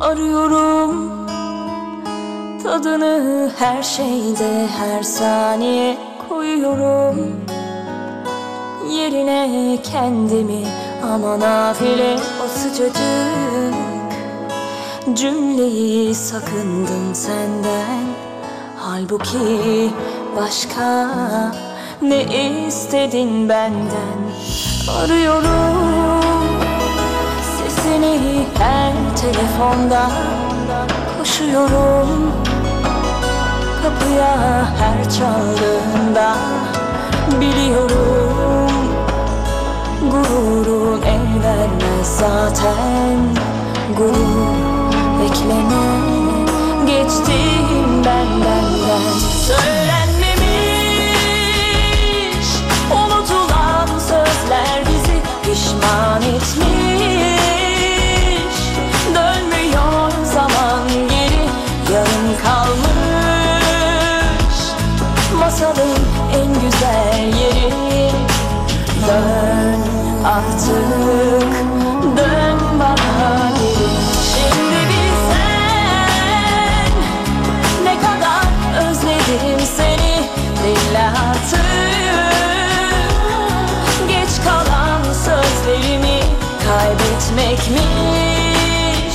Arıyorum tadını her şeyde, her saniye koyuyorum yerine kendimi. Ama nafile o sıcacık cümleyi sakındım senden. Halbuki başka ne istedin benden? Arıyorum seni her telefonda, koşuyorum kapıya her çaldığında. Biliyorum gururum el vermez zaten. Gurur bekleme, geçtim benden. Söylenmemiş unutulan sözler bizi pişman etmiş. Masalın en güzel yeri. Dön artık, dön bana geri. Şimdi bilsen ne kadar özledim seni. Değil artık geç kalan sözlerimi kaybetmekmiş.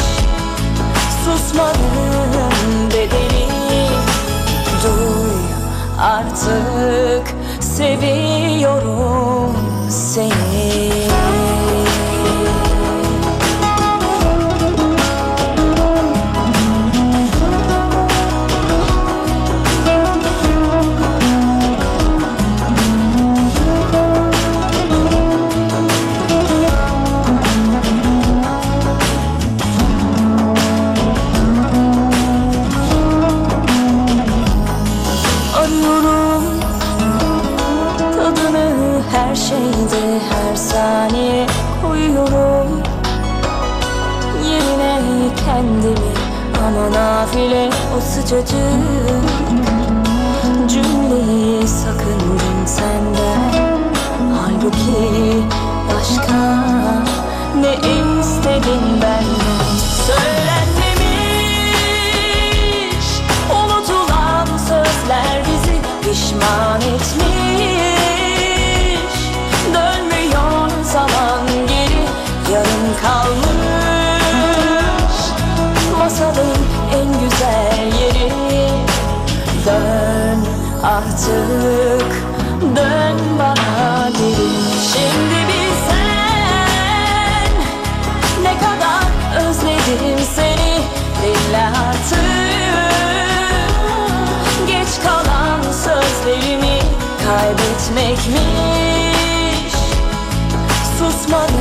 Susmanın bedeli. Duy artık, seviyorum seni. Her şeyde, her saniye koyuyorum yerine kendimi. Ama nafile o sıcacık cümleyi sakındım senden. Halbuki başka ne istedin benden? Söylenmemiş unutulan sözler bizi pişman etmiş. Kalmış masalın en güzel yeri. Dön artık, dön bana geri. Şimdi bilsen ne kadar özledim seni. Değil artık geç kalan sözlerimi kaybetmekmiş. Susmadım